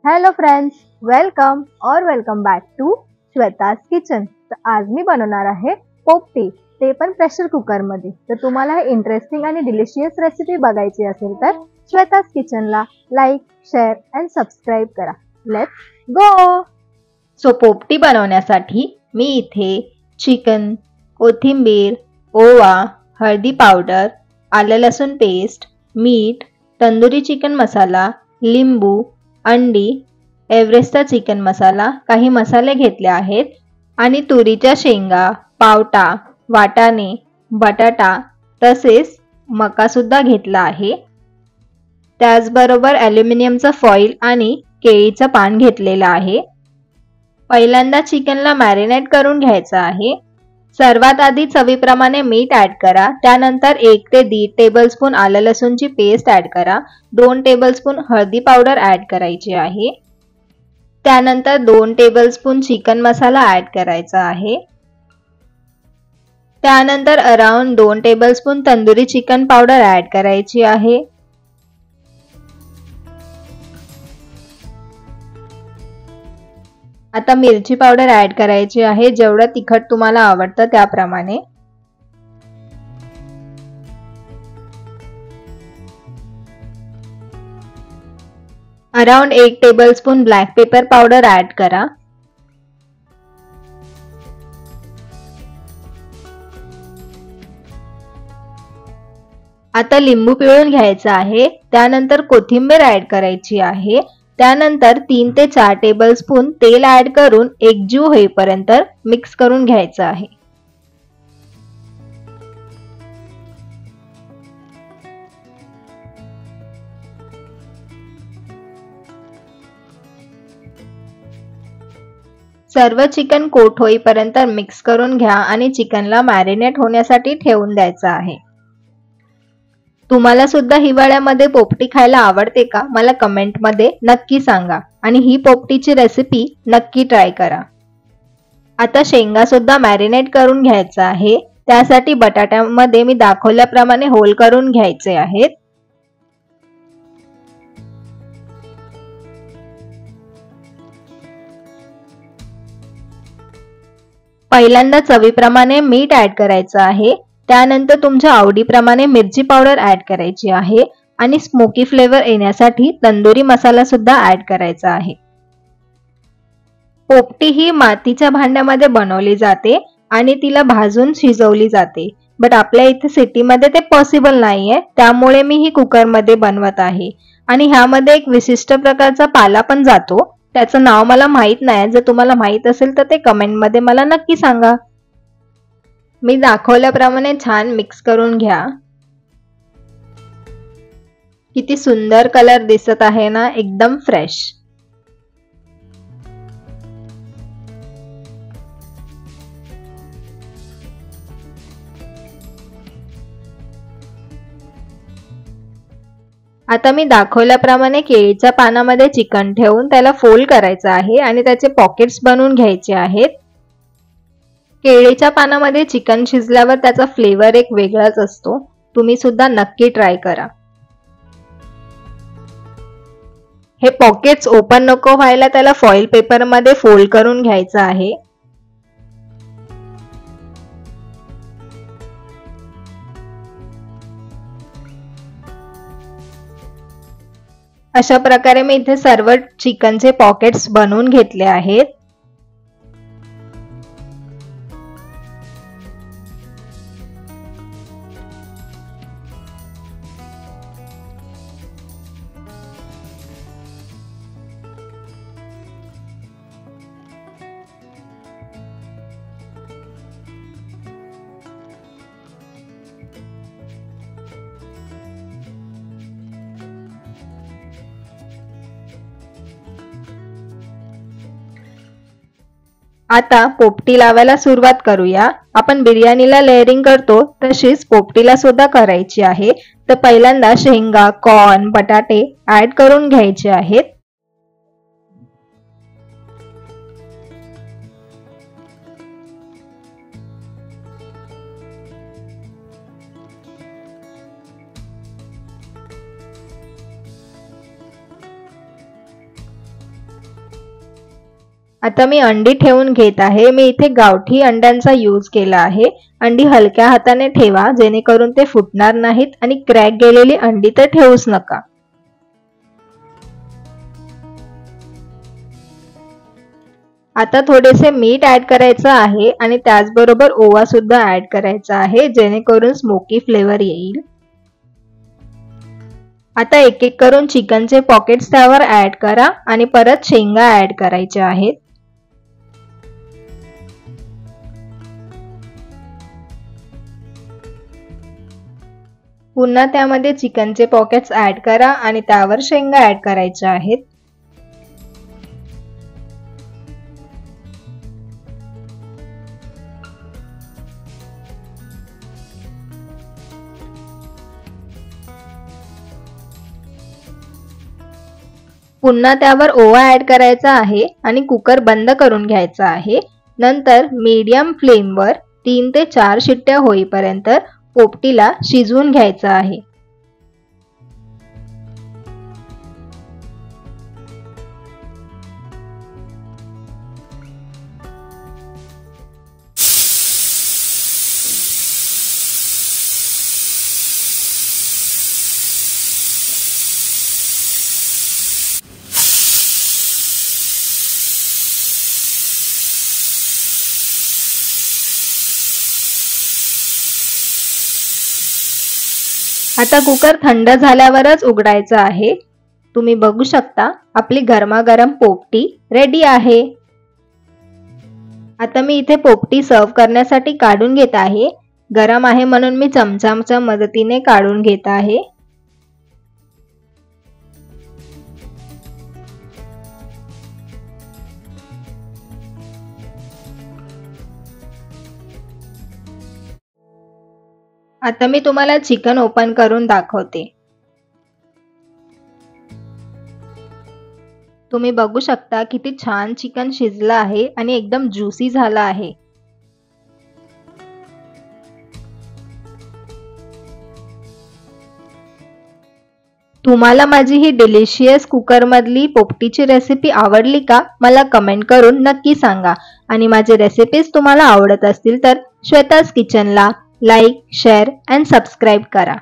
Hello friends, welcome back to Shweta's kitchen. तर आज मी बनवणार आहे पोपटी, ते पण प्रेशर कुकरमध्ये. तर तुम्हाला हे इंटरेस्टिंग आणि डिलिशियस रेसिपी बघायची असेल तर श्वेताज किचनला लाईक, शेअर अँड सबस्क्राईब करा. Let's go. सो पोपटी बनवण्यासाठी मी इथे चिकन, कोथिंबीर, ओवा, हळदी पावडर, आलं लसूण पेस्ट, मीठ, तंदुरी चिकन मसाला, लिंबू, अंडी, एव्हरेस्टचा चिकन मसाला, काही मसाले घेतले आहेत आणि तुरीच्या शेंगा, पावटा, वाटाणे, बटाटा तसेच मका सुद्धा घेतला आहे. त्याचबरोबर ॲल्युमिनियमचा फॉईल आणि केळीचं पान घेतलेलं आहे. पहिल्यांदा चिकनला मॅरिनेट करून घ्यायचं आहे. सर्वात आधी चवीप्रमाणे मीठ ॲड करा. त्यानंतर 1 ते 1.5 टेबलस्पून आलं लसूणची पेस्ट ॲड करा. 2 टेबलस्पून हळदी पावडर ॲड करायची आहे. त्यानंतर 2 टेबलस्पून चिकन मसाला ॲड करायचा आहे. त्यानंतर around 2 tablespoon tandoori chicken powder add करायची आहे. आता मिरची पावडर ॲड करायची आहे, जेवढं तिखट तुम्हाला आवडतं त्याप्रमाणे. Around 1 tablespoon black pepper powder add करा. आता लिंबू पिळून घ्यायचा आहे. त्यानंतर कोथिंबीर ॲड करायची आहे. त्यानंतर 3 ते 4 टेबलस्पून तेल ॲड करून एकजीव होईपर्यंत मिक्स करून घ्यायचं आहे. सर्व चिकन कोट होईपर्यंत मिक्स करून घ्या आणि चिकनला मॅरिनेट होण्यासाठी ठेवून द्यायचं आहे. तुम्हाला सुद्धा हिवाळ्यामध्ये पोपटी खायला आवडते का? मला कमेंटमध्ये नक्की सांगा आणि ही पोपटीची रेसिपी नक्की ट्राय करा. आता शेंगा सुद्धा मॅरिनेट करून घ्यायचा आहे. त्यासाठी बटाट्यामध्ये मी दाखवल्याप्रमाणे होल करून घ्यायचे आहेत. पहिल्यांदा चवीप्रमाणे मीठ ॲड करायचं आहे. त्यानंतर तुमच्या आवडीप्रमाणे मिरची पावडर ॲड करायची आहे आणि स्मोकी फ्लेवर येण्यासाठी तंदुरी मसाला सुद्धा ॲड करायचा आहे. पोपटी ही मातीच्या भांड्यामध्ये बनवली जाते आणि तिला भाजून शिजवली जाते. बट आपल्या इथे सिटीमध्ये ते पॉसिबल नाहीये, त्यामुळे मी ही कुकरमध्ये बनवत आहे. आणि ह्यामध्ये एक विशिष्ट प्रकारचा पाला पण जातो, त्याचं नाव मला माहित नाही. जर तुम्हाला माहित असेल तर ते कमेंटमध्ये मला नक्की सांगा. मी दाखवल्याप्रमाणे छान मिक्स करून घ्या. किती सुंदर कलर दिसत आहे ना, एकदम फ्रेश. आता मी दाखवल्याप्रमाणे केळीच्या पानामध्ये चिकन ठेवून त्याला फोल्ड करायचं आहे आणि त्याचे पॉकेट्स बनवून घ्यायचे आहेत. केळीच्या पानामध्ये चिकन शिजल्यावर त्याचा फ्लेवर एक वेगळाच असतो. तुम्ही सुद्धा नक्की ट्राय करा. हे पॉकेट्स ओपन नको व्हायला त्याला फॉईल पेपरमध्ये फोल्ड करून घ्यायचं आहे. अशा प्रकारे मी इथे सर्व चिकनचे पॉकेट्स बनवून घेतले आहेत. आता पोपटी लावायला सुरुवात करूया. आपण बिर्याणीला लेअरिंग करतो तशीच पोपटीला सुद्धा करायची आहे. तर पहिल्यांदा शेंगा, कॉर्न, बटाटे ॲड करून घ्यायचे आहेत. आता मी अंडी ठेवून घेत आहे. मी इथे गावठी अंड्यांचा यूज केला आहे. अंडी हलक्या हाताने ठेवा जेणेकरून ते फुटणार नाहीत आणि क्रॅक गेलेली अंडी तर ठेवूच नका. आता थोडेसे मीठ ऍड करायचं आहे आणि त्याचबरोबर ओवा सुद्धा ऍड करायचा आहे जेणेकरून स्मोकी फ्लेवर येईल. आता एक एक करून चिकनचे पॉकेट्स त्यावर ऍड करा आणि परत शेंगा ऍड करायच्या आहेत. पुन्हा त्यामध्ये चिकनचे पॉकेट्स ऍड करा आणि त्यावर शेंगा ऍड करायच्या आहेत. पुन्हा त्यावर ओवा ऍड करायचा आहे आणि कुकर बंद करून घ्यायचा आहे. नंतर मीडियम फ्लेमवर 3 ते 4 शिट्ट्या होईपर्यंत पोपटीला शिजवून घ्यायचं आहे. आता कुकर थंड झाल्यावरच उघडायचा आहे. तुम्ही बघू शकता आपली गरमागरम पोपटी रेडी आहे. आता मी इथे पोपटी सर्व करण्यासाठी काढून घेत आहे. गरम आहे म्हणून मी चमच्याच्या मदतीने काढून घेत आहे. आता मी तुम्हाला चिकन ओपन करून दाखवते. तुम्ही बघू शकता किती छान चिकन शिजलं आहे आणि एकदम ज्युसी झालं आहे. तुम्हाला माझी ही डिलिशियस कुकर मधली पोपटीची रेसिपी आवडली का? मला कमेंट करून नक्की सांगा. आणि माझे रेसिपीज तुम्हाला आवडत असतील तर श्वेताज किचनला लाईक, शेअर and सबस्क्राईब करा.